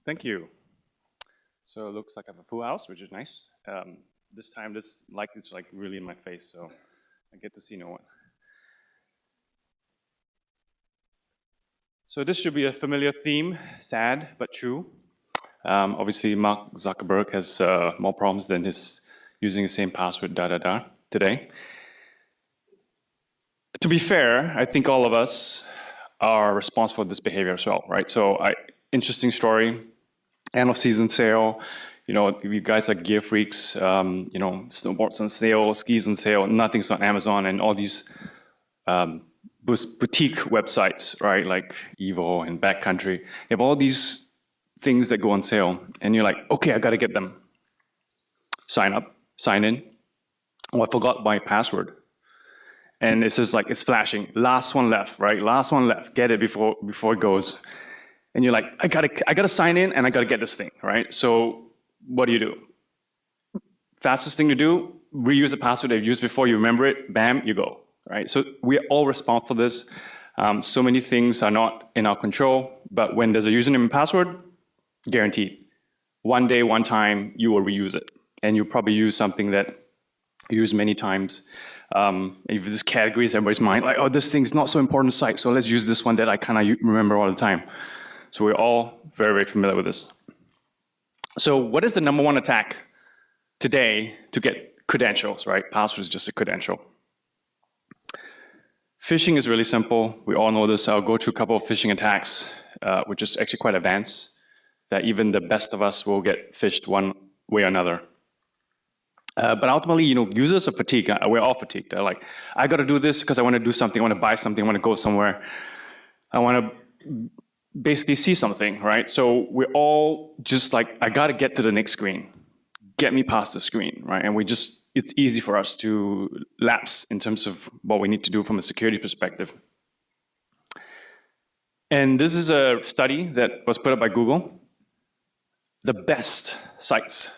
Thank you. So it looks like I have a full house, which is nice. This time, this light is like really in my face, so I get to see no one. So this should be a familiar theme, sad but true. Obviously, Mark Zuckerberg has more problems than his using the same password, today. To be fair, I think all of us are responsible for this behavior as well, right? So, interesting story, end of season sale. You know, you guys are gear freaks. You know, snowboards on sale, skis on sale, nothing's on Amazon, and all these boutique websites, right? Like Evo and Backcountry. They have all these things that go on sale, and you're like, okay, I gotta get them. Sign up, sign in. Oh, I forgot my password. And it says like, it's flashing, last one left, right? Last one left, get it before it goes. And you're like, I gotta sign in and I gotta get this thing, right? So what do? Fastest thing to do, reuse a password that you've used before, you remember it, bam, you go, right? So we're all responsible for this. So many things are not in our control, but when there's a username and password, guaranteed. One day, one time, you will reuse it. And you'll probably use something that you use many times. If this category is everybody's mind, like, oh, this thing's not so important site, so let's use this one that I kind of remember all the time. So we're all very, very familiar with this. So what is the number one attack today to get credentials, right? Password is just a credential. Phishing is really simple. We all know this. I'll go through a couple of phishing attacks, which is actually quite advanced, that even the best of us will get phished one way or another. But ultimately, you know, users are fatigued. We're all fatigued. They're like, I got to do this because I want to do something. I want to buy something. I want to go somewhere. I want to basically see something, right? So we're all just like, I got to get to the next screen. Get me past the screen, right? And it's easy for us to lapse in terms of what we need to do from a security perspective. And this is a study that was put up by Google. The best sites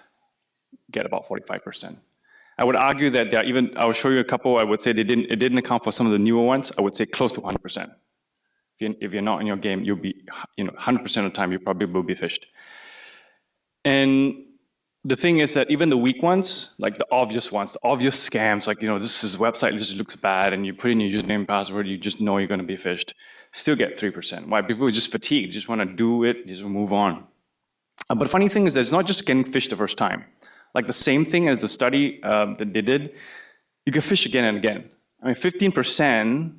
get about 45%. I would argue that there are even, I will show you a couple, I would say it didn't account for some of the newer ones. I would say close to 100%. If you're not in your game, you'll be, 100% of the time, you probably will be phished. And the thing is that even the weak ones, like the obvious ones, the obvious scams, like, this website just looks bad and you put in your username and password, you just know you're going to be phished, still get 3%. Why? People are just fatigued, just want to do it, just move on. But the funny thing is that it's not just getting phished the first time. Like the same thing as the study that they did, you can phish again and again. I mean, 15%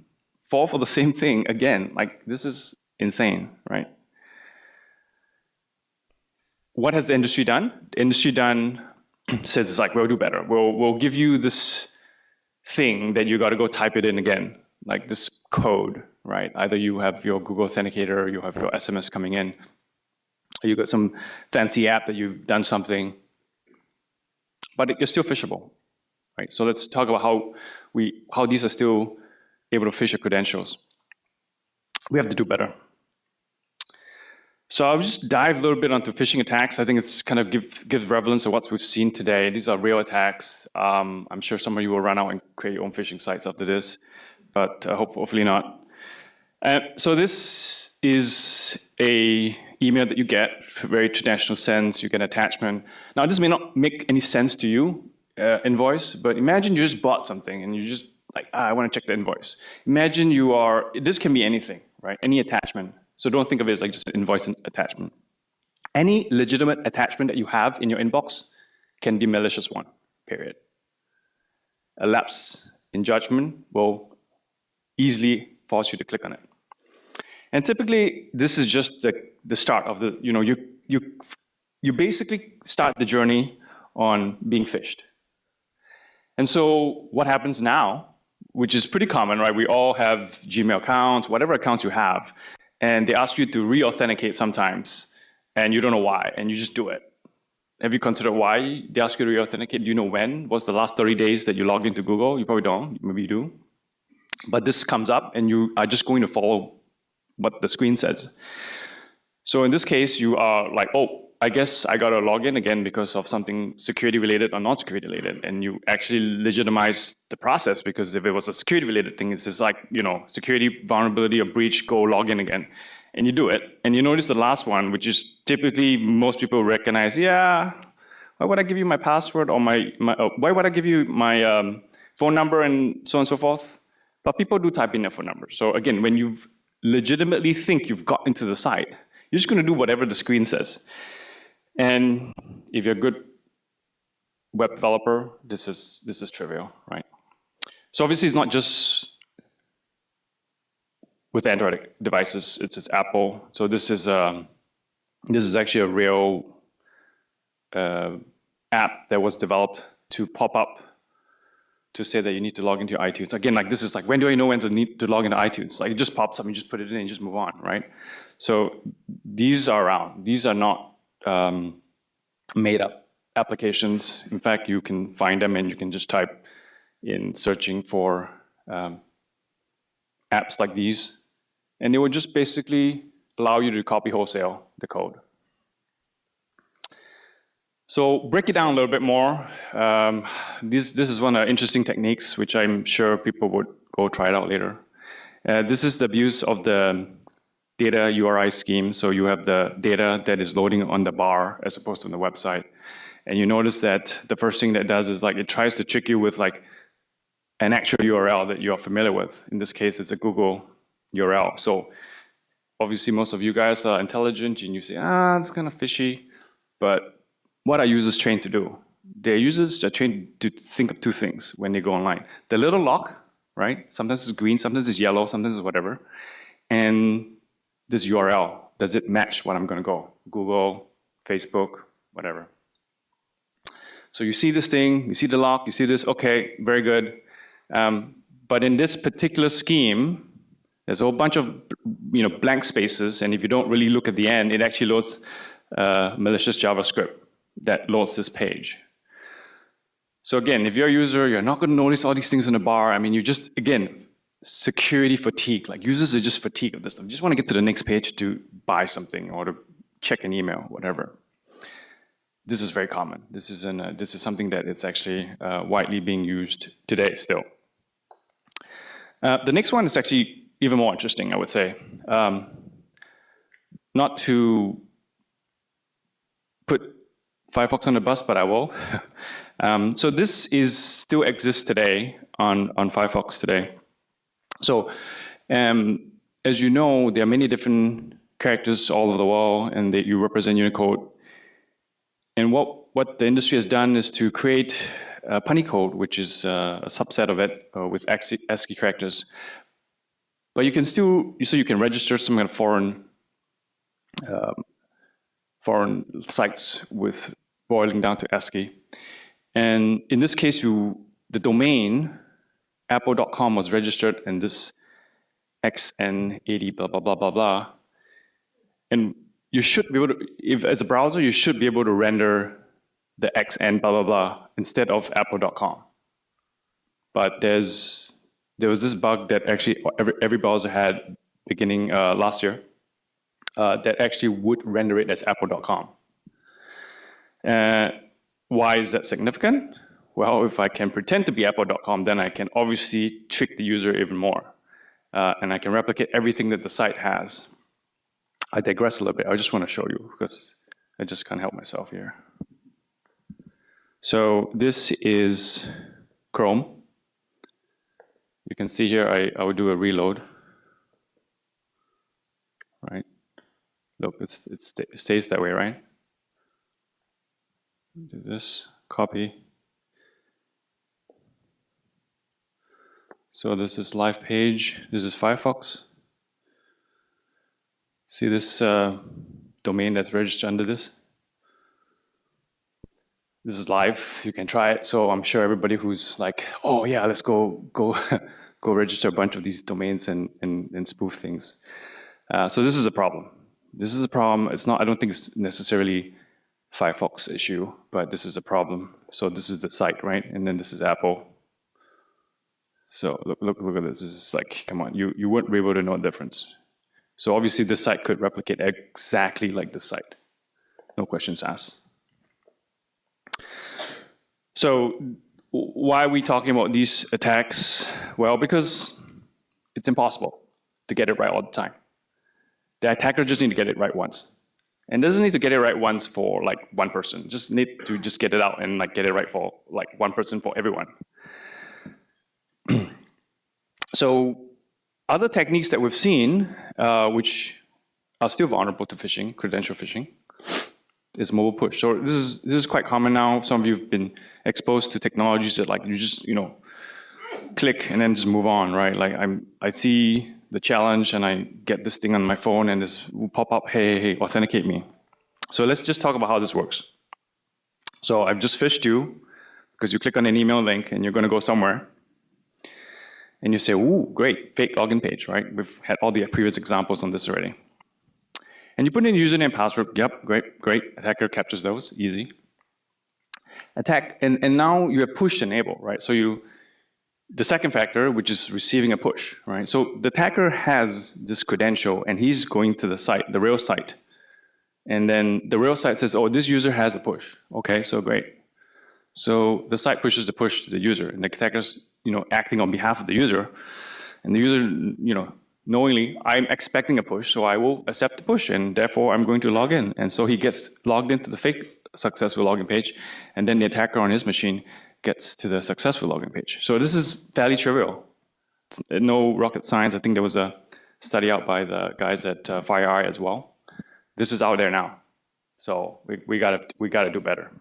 fall for the same thing again. Like, this is insane, right? What has the industry done? The industry says, it's like, we'll do better. We'll give you this thing that you got to go type it in again, like this code, right? Either you have your Google Authenticator or you have your SMS coming in. Or you got some fancy app that you've done something. But you're still phishable, right? So let's talk about how these are still able to phish your credentials. We have to do better. So I'll just dive a little bit onto phishing attacks. I think it's kind of gives relevance to what we've seen today. These are real attacks. I'm sure some of you will run out and create your own phishing sites after this, but hopefully not. So this is a email that you get, very traditional sense, you get an attachment. Now this may not make any sense to you, invoice, but imagine you just bought something and you just like, I want to check the invoice. Imagine this can be anything, right? Any attachment. So don't think of it as like just an invoice and attachment. Any legitimate attachment that you have in your inbox can be a malicious one, period. A lapse in judgment will easily force you to click on it. And typically, this is just the start of the, you basically start the journey on being phished. And so what happens now, which is pretty common, right? We all have Gmail accounts, whatever accounts you have, and they ask you to re-authenticate sometimes, and you don't know why, and you just do it. Have you considered why they ask you to re-authenticate? Do you know when? What's the last 30 days that you logged into Google? You probably don't, maybe you do. But this comes up, and you are just going to follow what the screen says. So in this case, you are like, oh, I guess I got to log in again because of something security related or non-security related. And you actually legitimize the process, because if it was a security related thing, it's just like, security vulnerability or breach, go log in again. and you do it, and you notice the last one, which is typically most people recognize, yeah, why would I give you my password or why would I give you my phone number and so on and so forth? But people do type in their phone number. So again, when you legitimately think you've got into the site, you're just going to do whatever the screen says. And if you're a good web developer, this is trivial, right? So obviously, it's not just with Android devices; it's Apple. So this is actually a real app that was developed to pop up to say that you need to log into your iTunes. Again, like this is like, when do I know when to need to log into iTunes? Like it just pops up, and you just put it in and you just move on, right? So these are around. These are not made up applications. In fact, you can find them and you can just type in searching for apps like these, and they will just basically allow you to copy wholesale the code. So break it down a little bit more. This is one of the interesting techniques, which I'm sure people would go try it out later. This is the abuse of the data URI scheme. So you have the data that is loading on the bar as opposed to on the website. And you notice that the first thing that it does is like it tries to trick you with like an actual URL that you're familiar with. In this case, it's a Google URL. So obviously most of you guys are intelligent and you say, it's kind of fishy. But what are users trained to do? Their users are trained to think of two things when they go online. The little lock, right? Sometimes it's green, sometimes it's yellow, sometimes it's whatever. And this URL, does it match what I'm going to go? Google, Facebook, whatever. So you see this thing, you see the lock, you see this, okay, very good. But in this particular scheme, there's a whole bunch of blank spaces, and if you don't really look at the end, it actually loads malicious JavaScript that loads this page. So again, if you're a user, you're not going to notice all these things in the bar. I mean, you just, again, security fatigue. Like users are just fatigued of this stuff. You just want to get to the next page to buy something or to check an email, whatever. This is very common. This is something that it's actually widely being used today still. The next one is actually even more interesting, I would say. Not to put Firefox on the bus, but I will. So this still exists today on Firefox today. So as you know, there are many different characters all over the world, and that you represent Unicode. And what the industry has done is to create Punycode, which is a subset of it with ASCII characters. But you can still, so you can register some kind of foreign sites with boiling down to ASCII. And in this case, the domain apple.com was registered in this XN80 blah, blah, blah, blah, blah. And you should be able to, if as a browser, you should be able to render the XN blah, blah, blah instead of apple.com. But there was this bug that actually every browser had beginning last year that actually would render it as apple.com. Why is that significant? Well, if I can pretend to be apple.com, then I can obviously trick the user even more. And I can replicate everything that the site has. I digress a little bit. I just want to show you because I just can't help myself here. So this is Chrome. You can see here I will do a reload. Right? Look, it stays that way, right? Do this, copy. So this is live page. This is Firefox. See this domain that's registered under this? This is live. You can try it. So I'm sure everybody who's like, oh yeah, let's go go register a bunch of these domains and spoof things. So this is a problem. This is a problem. It's not. I don't think it's necessarily Firefox issue, but this is a problem. So this is the site, right? And then this is Apple. So look at this. This is like, come on, you wouldn't be able to know the difference. So obviously this site could replicate exactly like this site. No questions asked. So why are we talking about these attacks? Well, because it's impossible to get it right all the time. The attacker just need to get it right once. And doesn't need to get it right once for like one person. Just need to just get it out and like get it right for like one person for everyone. So other techniques that we've seen, which are still vulnerable to phishing, credential phishing, is mobile push. So this is quite common now. Some of you have been exposed to technologies that like you just click and then just move on, right? Like I see the challenge and I get this thing on my phone and this will pop up, hey, authenticate me. So let's just talk about how this works. So I've just phished you because you click on an email link and you're going to go somewhere. And you say, ooh, great, fake login page, right? We've had all the previous examples on this already. And you put in username and password. Yep, great. Attacker captures those, easy. Attack, and now you have push enable, right? So the second factor, which is receiving a push, right? So the attacker has this credential and he's going to the site, the real site. And then the real site says, oh, this user has a push. Okay, so great. So the site pushes the push to the user and the attacker's, acting on behalf of the user. And the user, knowingly, I'm expecting a push, so I will accept the push and therefore I'm going to log in. And so he gets logged into the fake successful login page and then the attacker on his machine gets to the successful login page. So this is fairly trivial. It's no rocket science. I think there was a study out by the guys at FireEye as well. This is out there now. So we gotta do better.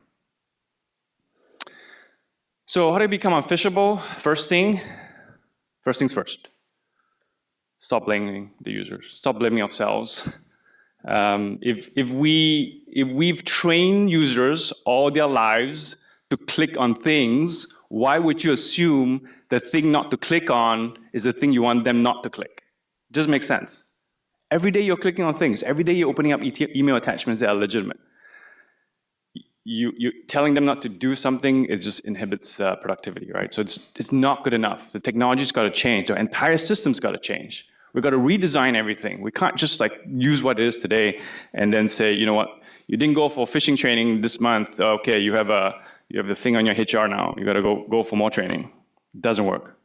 So how do you become unphishable? First things first. Stop blaming the users. Stop blaming ourselves. If we've trained users all their lives to click on things, why would you assume the thing not to click on is the thing you want them not to click? It doesn't make sense. Every day you're clicking on things. Every day you're opening up email attachments that are legitimate. You telling them not to do something, it just inhibits productivity, right? So it's not good enough. The technology's got to change. The entire system's got to change. We've got to redesign everything. We can't just like use what it is today and then say, you know what, you didn't go for phishing training this month. Okay, you have the thing on your HR now. You got to go for more training. It doesn't work.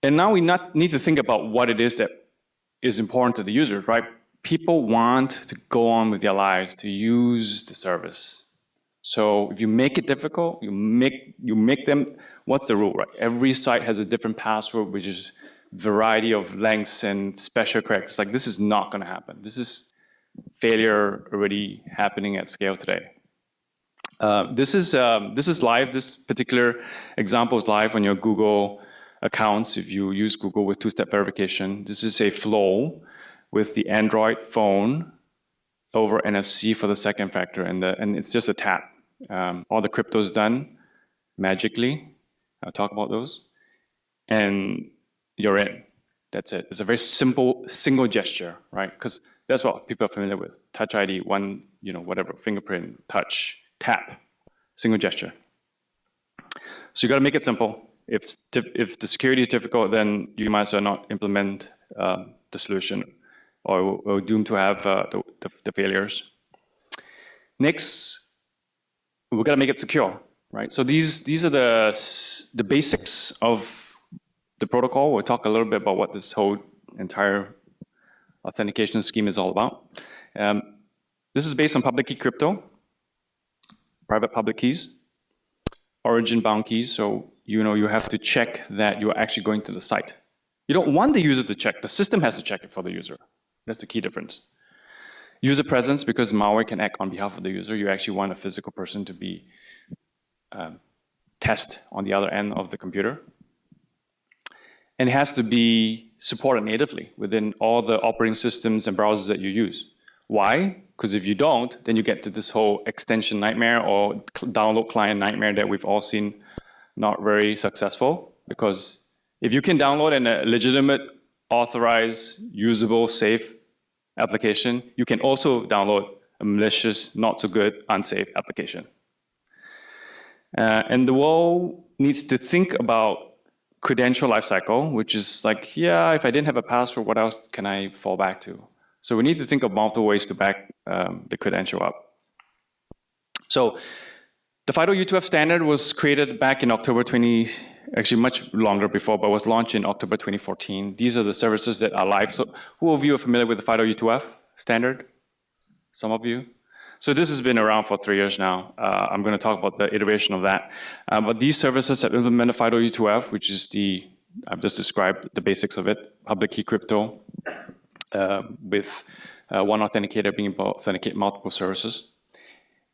And now we need to think about what it is that is important to the users, right? People want to go on with their lives, to use the service. So if you make it difficult, you make them, what's the rule, right? Every site has a different password, which is variety of lengths and special characters. Like this is not going to happen. This is failure already happening at scale today. This is live. This particular example is live on your Google accounts. If you use Google with two-step verification, this is a flow with the Android phone over NFC for the second factor, and it's just a tap. All the crypto is done magically. I'll talk about those, and you're in. That's it. It's a very simple single gesture, right? Because that's what people are familiar with. Touch ID, one, whatever, fingerprint, touch, tap, single gesture. So you got to make it simple. If the security is difficult, then you might as well not implement the solution, or we're doomed to have the failures. Next, we've got to make it secure, right? So these are the basics of the protocol. We'll talk a little bit about what this whole entire authentication scheme is all about. This is based on public key crypto, private public keys, origin bound keys. So you have to check that you're actually going to the site. You don't want the user to check. The system has to check it for the user. That's the key difference. User presence, because malware can act on behalf of the user. You actually want a physical person to be test on the other end of the computer. And it has to be supported natively within all the operating systems and browsers that you use. Why? Because if you don't, then you get to this whole extension nightmare or download client nightmare that we've all seen not very successful. Because if you can download a legitimate, authorized, usable, safe application, you can also download a malicious, not so good, unsafe application. And the world needs to think about credential lifecycle, which is like, yeah, if I didn't have a password, what else can I fall back to? So we need to think of multiple ways to back the credential up. So the FIDO U2F standard was created back in October 2018, actually much longer before, but was launched in October 2014. These are the services that are live. So who of you are familiar with the FIDO U2F standard? Some of you? So this has been around for 3 years now. I'm going to talk about the iteration of that. But these services have implemented FIDO U2F, which is I've just described the basics of it, public key crypto with one authenticator being able to authenticate multiple services.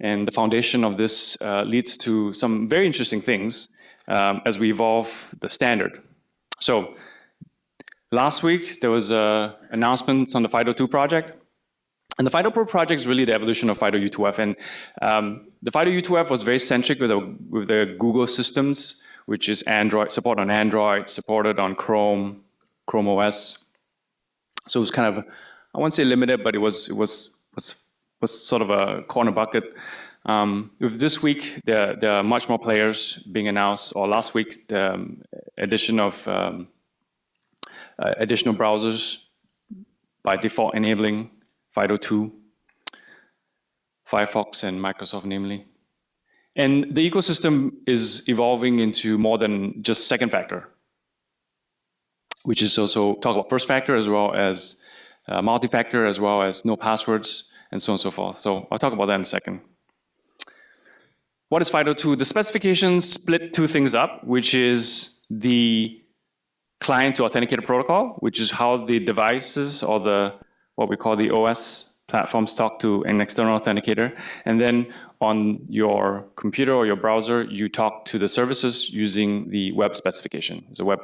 And the foundation of this leads to some very interesting things as we evolve the standard. So last week, there was announcements on the FIDO 2 project. And the FIDO Pro project is really the evolution of FIDO U2F. And the FIDO U2F was very centric with the Google systems, which is Android, support on Android, supported on Chrome OS. So it was kind of, I won't say limited, but it was sort of a corner bucket. With this week, there are much more players being announced, or last week, the addition of additional browsers by default enabling FIDO 2, Firefox, and Microsoft namely. And the ecosystem is evolving into more than just second factor, which is also talk about first factor as well as multi-factor, as well as no passwords, and so on and so forth. So I'll talk about that in a second. What is FIDO 2? The specifications split two things up, which is the client to authenticator protocol, which is how the devices or what we call the OS platforms talk to an external authenticator. And then on your computer or your browser, you talk to the services using the web specification. It's a web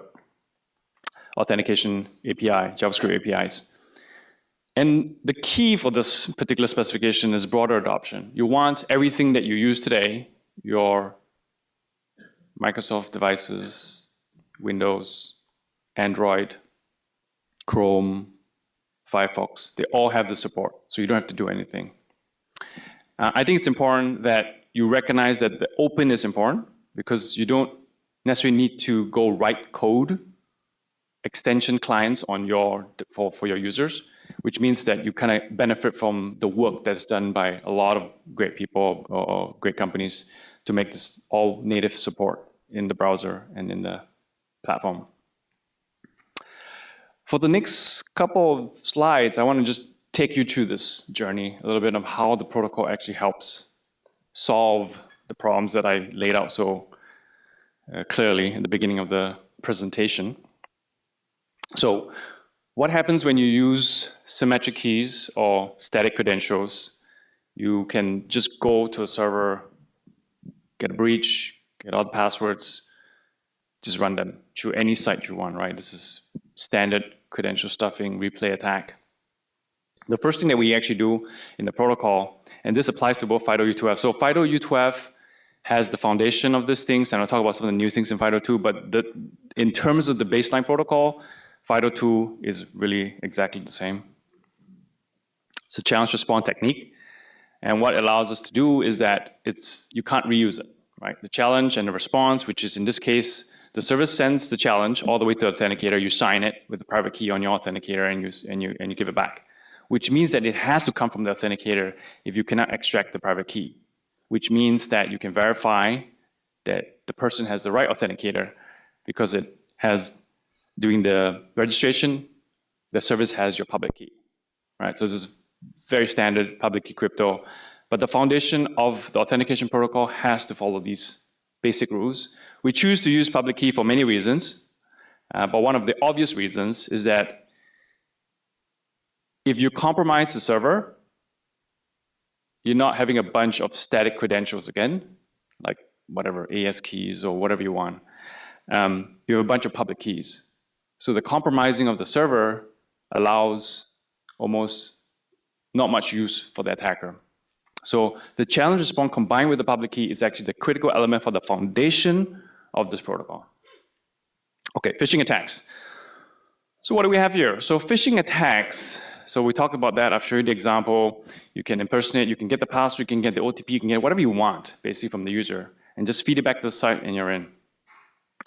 authentication API, JavaScript APIs. And the key for this particular specification is broader adoption. You want everything that you use today, your Microsoft devices, Windows, Android, Chrome, Firefox, they all have the support, so you don't have to do anything. I think it's important that you recognize that the open is important because you don't necessarily need to go write code extension clients on for your users, which means that you kind of benefit from the work that's done by a lot of great people or great companies to make this all native support in the browser and in the platform. For the next couple of slides, I want to just take you through this journey, a little bit of how the protocol actually helps solve the problems that I laid out so clearly in the beginning of the presentation. So what happens when you use symmetric keys or static credentials? You can just go to a server, get a breach, get all the passwords, just run them through any site you want, right? This is standard credential stuffing, replay attack. The first thing that we actually do in the protocol, and this applies to both FIDO U2F. So FIDO U2F has the foundation of these things, and I'll talk about some of the new things in FIDO 2, but in terms of the baseline protocol, FIDO 2 is really exactly the same. It's a challenge response technique, and what it allows us to do is that you can't reuse it, right? The challenge and the response, which is in this case, the service sends the challenge all the way to the authenticator. You sign it with the private key on your authenticator, and you give it back, which means that it has to come from the authenticator if you cannot extract the private key, which means that you can verify that the person has the right authenticator because it has, during the registration, the service has your public key, right? So this is very standard public key crypto, but the foundation of the authentication protocol has to follow these basic rules. We choose to use public key for many reasons, but one of the obvious reasons is that if you compromise the server, you're not having a bunch of static credentials again, like whatever, AS keys or whatever you want. You have a bunch of public keys. So the compromising of the server allows almost not much use for the attacker. So the challenge response combined with the public key is actually the critical element for the foundation of this protocol. Okay, phishing attacks. So what do we have here? So phishing attacks, so we talked about that. I've showed you the example. You can impersonate, you can get the password, you can get the OTP, you can get whatever you want, basically from the user, and just feed it back to the site and you're in.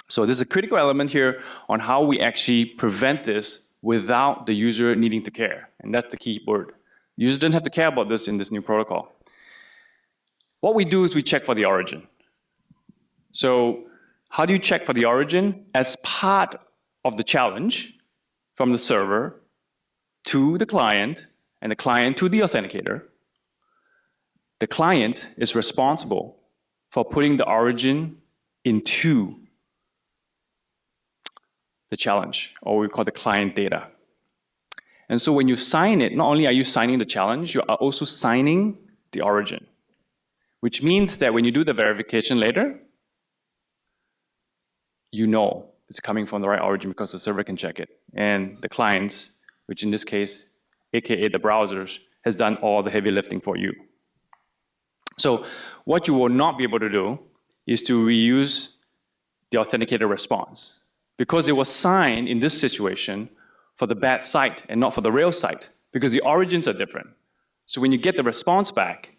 So there's a critical element here on how we actually prevent this without the user needing to care, and that's the key word. The user doesn't have to care about this in this new protocol. What we do is we check for the origin. So How do you check for the origin? As part of the challenge from the server to the client and the client to the authenticator, the client is responsible for putting the origin into the challenge, or what we call the client data. And so when you sign it, not only are you signing the challenge, you are also signing the origin, which means that when you do the verification later, you know it's coming from the right origin because the server can check it. And the clients, which in this case, AKA the browsers, has done all the heavy lifting for you. So what you will not be able to do is to reuse the authenticator response, because it was signed in this situation for the bad site and not for the real site, because the origins are different. So when you get the response back,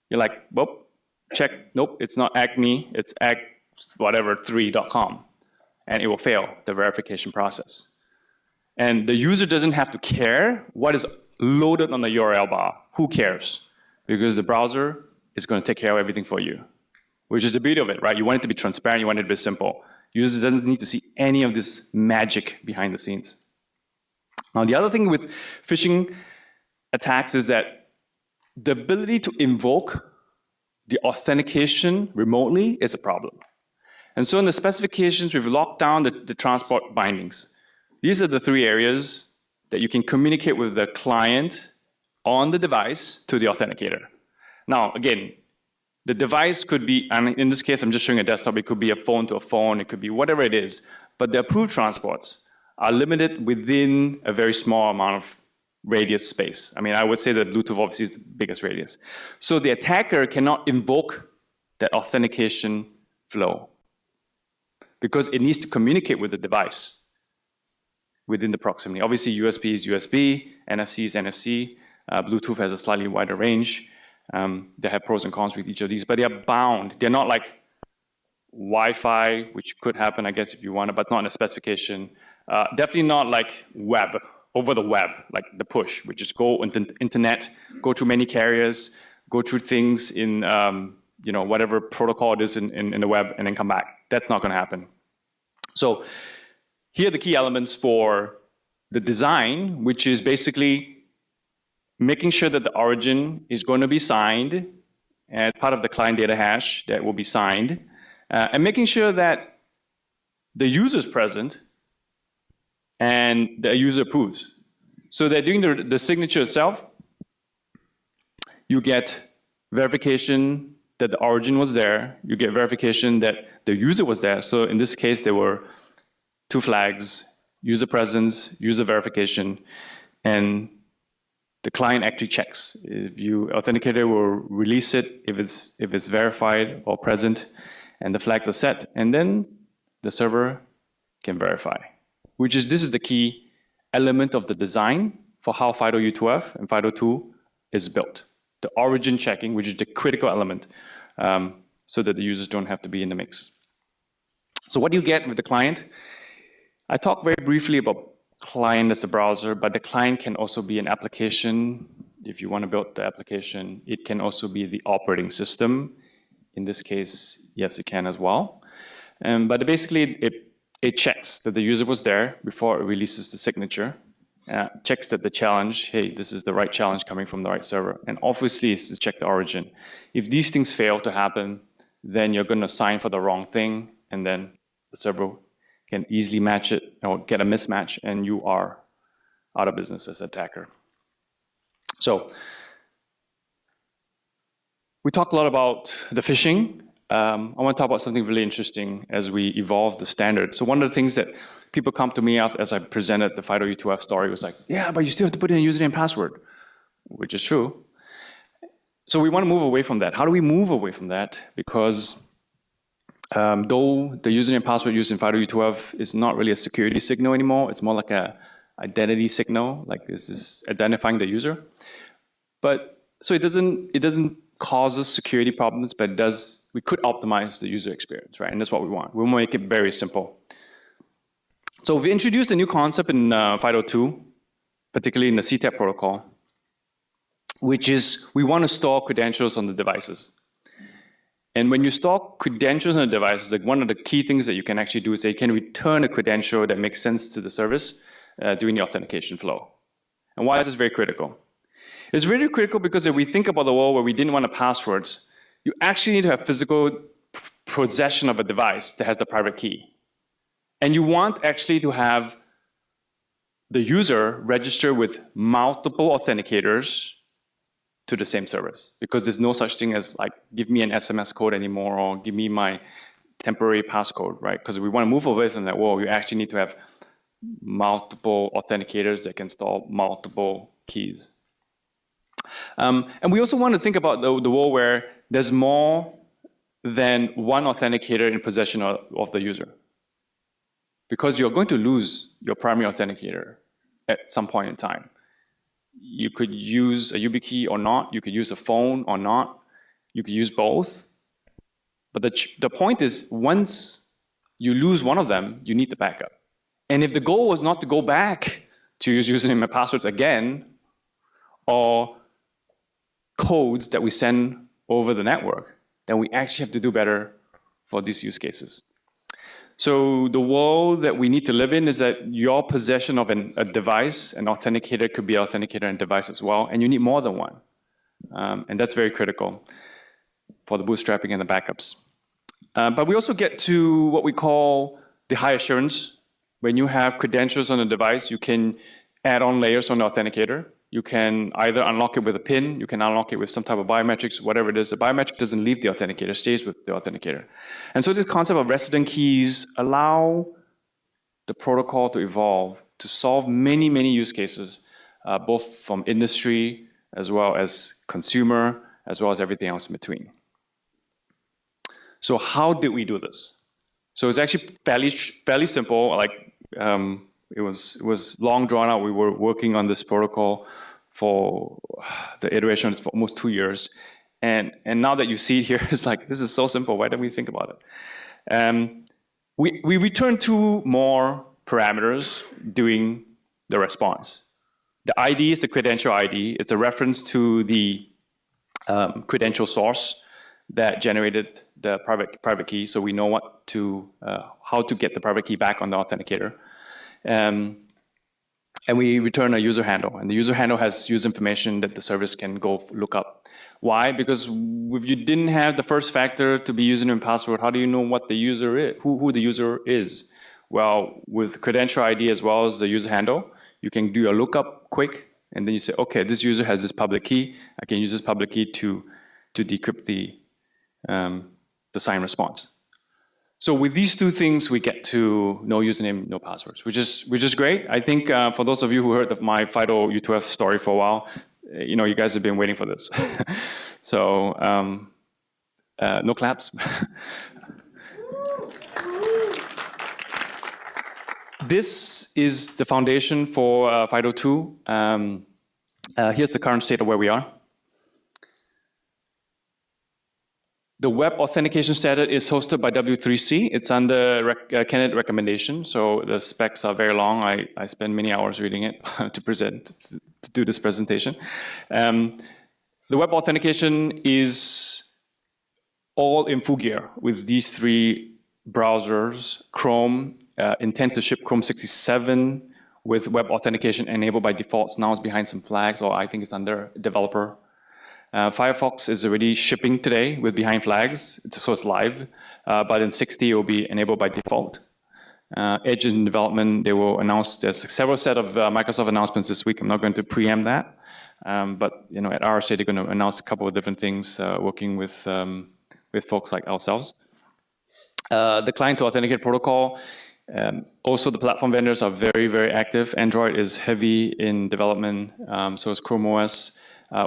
you're like, whoop, check, nope, it's not acme, it's whatever3.com, and it will fail the verification process. And the user doesn't have to care what is loaded on the URL bar. Who cares? Because the browser is going to take care of everything for you, which is the beauty of it, right? You want it to be transparent, you want it to be simple. Users doesn't need to see any of this magic behind the scenes. Now, the other thing with phishing attacks is that the ability to invoke the authentication remotely is a problem. And so in the specifications, we've locked down the transport bindings. These are the three areas that you can communicate with the client on the device to the authenticator. Now, again, the device could be, and in this case, I'm just showing a desktop, it could be a phone to a phone, it could be whatever it is, but the approved transports are limited within a very small amount of radius space. I mean, I would say that Bluetooth obviously is the biggest radius. So the attacker cannot invoke that authentication flow because it needs to communicate with the device within the proximity. Obviously, USB is USB, NFC is NFC, Bluetooth has a slightly wider range. They have pros and cons with each of these, but they are bound. They're not like Wi-Fi, which could happen, I guess, if you want it, but not in a specification. Definitely not like web, over the web, like the push, which is go on the internet, go through many carriers, go through things in whatever protocol it is in the web, and then come back. That's not going to happen. So here are the key elements for the design, which is basically making sure that the origin is going to be signed as part of the client data hash that will be signed, and making sure that the user is present and the user approves. So that during the signature itself, you get verification that the origin was there, you get verification that the user was there. So in this case, there were two flags, user presence, user verification, and the client actually checks. If you authenticator will release it if it's verified or present, and the flags are set, and then the server can verify. This is the key element of the design for how FIDO U2F and FIDO 2 is built. The origin checking, which is the critical element, so that the users don't have to be in the mix. So what do you get with the client? I talked very briefly about client as the browser, but the client can also be an application. If you want to build the application, it can also be the operating system. In this case, yes, it can as well. But basically, it checks that the user was there before it releases the signature, checks that the challenge, hey, this is the right challenge coming from the right server. And obviously, it's to check the origin. If these things fail to happen, then you're going to sign for the wrong thing, and then the server can easily match it or get a mismatch, and you are out of business as an attacker. So we talked a lot about the phishing. I want to talk about something really interesting as we evolve the standard. So one of the things that people come to me after, as I presented the FIDO U2F story, was like, yeah, but you still have to put in a username and password, which is true. So we want to move away from that. How do we move away from that? Because though the username and password used in FIDO U2F is not really a security signal anymore, it's more like an identity signal, like this is identifying the user. But so it doesn't cause us security problems, but we could optimize the user experience, right? And that's what we want. We want to make it very simple. So we introduced a new concept in FIDO 2, particularly in the CTAP protocol, which is we want to store credentials on the devices. And when you store credentials on a device, like one of the key things that you can actually do is say, can return a credential that makes sense to the service during the authentication flow. And why is this very critical? It's really critical because if we think about the world where we didn't want the passwords, you actually need to have physical possession of a device that has the private key. And you want actually to have the user register with multiple authenticators to the same service, because there's no such thing as like, give me an SMS code anymore, or give me my temporary passcode, right? Because if we want to move away from that world, you actually need to have multiple authenticators that can store multiple keys. And we also want to think about the world where there's more than one authenticator in possession of the user. Because you're going to lose your primary authenticator at some point in time. You could use a YubiKey or not. You could use a phone or not. You could use both. But the point is, once you lose one of them, you need the backup. And if the goal was not to go back to use username and passwords again, or codes that we send over the network, then we actually have to do better for these use cases. So the world that we need to live in is that your possession of a device, an authenticator could be an authenticator and device as well, and you need more than one. And that's very critical for the bootstrapping and the backups. But we also get to what we call the high assurance. When you have credentials on a device, you can add on layers on the authenticator. You can either unlock it with a PIN, you can unlock it with some type of biometrics, whatever it is. The biometric doesn't leave the authenticator, stays with the authenticator. And so this concept of resident keys allow the protocol to evolve to solve many, many use cases, both from industry as well as consumer, as well as everything else in between. So how did we do this? So it's actually fairly simple. Like it was long drawn out. We were working on this protocol for the iteration for almost 2 years. And now that you see it here, it's like, this is so simple. Why didn't we think about it? We returned 2 more parameters doing the response. The ID is the credential ID. It's a reference to the credential source that generated the private key, so we know what to how to get the private key back on the authenticator. And we return a user handle, and the user handle has user information that the service can go look up. Why? Because if you didn't have the first factor to be username and password, how do you know what the user is, who the user is? Well, with credential ID as well as the user handle, you can do a lookup quick, and then you say, okay, this user has this public key. I can use this public key to decrypt the signed response. So with these 2 things, we get to no username, no passwords, which is great. I think for those of you who heard of my FIDO U2F story for a while, you guys have been waiting for this. So no claps. This is the foundation for FIDO 2. Here's the current state of where we are. The web authentication standard is hosted by W3C. It's under candidate recommendation, so the specs are very long. I spend many hours reading it to do this presentation. The web authentication is all in full gear with these 3 browsers. Chrome, intent to ship Chrome 67 with web authentication enabled by default. Now it's behind some flags, or I think it's under developer. Firefox is already shipping today with behind flags, so it's live, but in 60 it will be enabled by default. Edge in development, they will announce, there's several set of Microsoft announcements this week. I'm not going to preempt that, but at RSA they're going to announce a couple of different things working with folks like ourselves. The client to authenticate protocol, also the platform vendors are very, very active. Android is heavy in development, so is Chrome OS.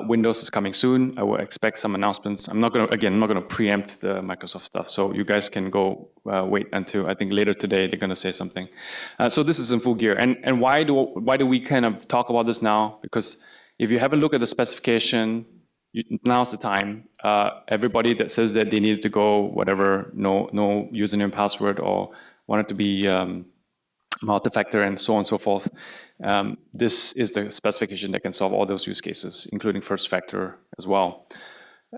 Windows is coming soon. I will expect some announcements. I'm not going to preempt the Microsoft stuff, so you guys can go wait until, I think later today they're going to say something. So this is in full gear. And why do we kind of talk about this now? Because if you have a look at the specification, now's the time. Everybody that says that they needed to go whatever, no username, password, or wanted to be multi-factor and so on and so forth. This is the specification that can solve all those use cases, including first factor as well.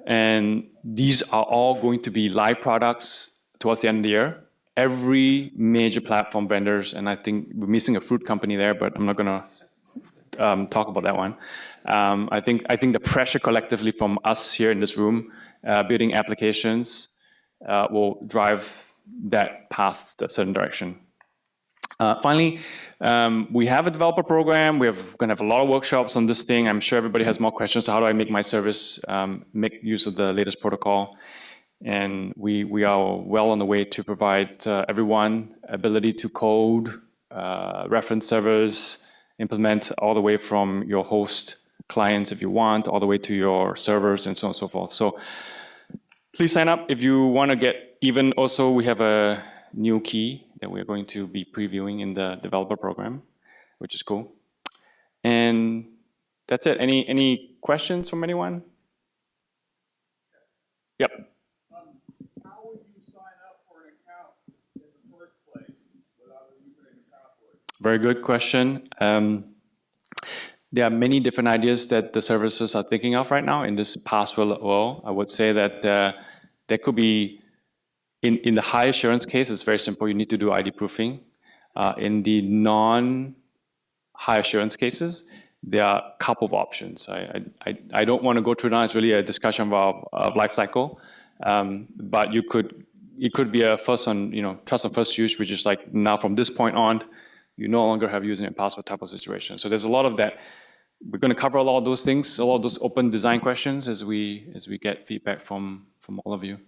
And these are all going to be live products towards the end of the year. Every major platform vendors, and I think we're missing a fruit company there, but I'm not going to talk about that one. I think the pressure collectively from us here in this room, building applications, will drive that path to a certain direction. Finally, we have a developer program. We're going to have a lot of workshops on this thing. I'm sure everybody has more questions. So how do I make my service make use of the latest protocol? And we are well on the way to provide everyone ability to code, reference servers, implement all the way from your host clients if you want, all the way to your servers and so on and so forth. So please sign up if you want to get even. Also, we have a new key that we're going to be previewing in the developer program, which is cool. And that's it. Any questions from anyone? Yep. How would you sign up for an account in the first place without a username and password? Very good question. There are many different ideas that the services are thinking of right now in this password world. I would say that there could be, in the high assurance case, it's very simple. You need to do ID proofing. In the non-high assurance cases, there are a couple of options. I don't want to go through now. It's really a discussion of life cycle. But it could be a trust on first use, which is like now from this point on, you no longer have username and password type of situation. So there's a lot of that. We're going to cover a lot of those things, a lot of those open design questions as we get feedback from all of you. In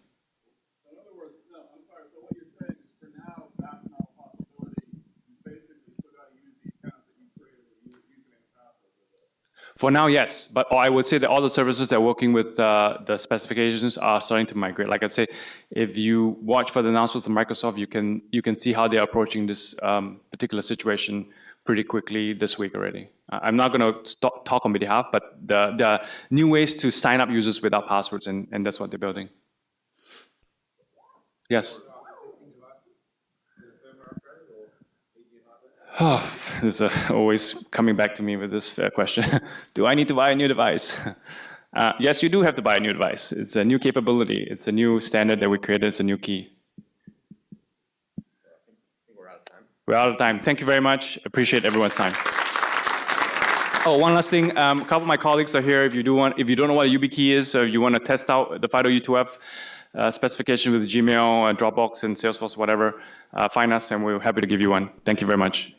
other words, no, I'm sorry. So what you're saying is for now, that's not a possibility. You basically still got to use the accounts that you created with username and password. For now, yes. But I would say that all the services that are working with the specifications are starting to migrate. Like I say, if you watch for the announcements from Microsoft, you can see how they're approaching this particular situation pretty quickly this week already. I'm not going to talk on behalf, but there are new ways to sign up users without passwords, and that's what they're building. Yes? Oh, this is always coming back to me with this question. Do I need to buy a new device? Yes, you do have to buy a new device. It's a new capability. It's a new standard that we created. It's a new key. We're out of time. Thank you very much. Appreciate everyone's time. Oh, one last thing. A couple of my colleagues are here. If you don't know what a YubiKey is, or you want to test out the FIDO U2F specification with Gmail, Dropbox, and Salesforce, whatever, find us, and we're happy to give you one. Thank you very much.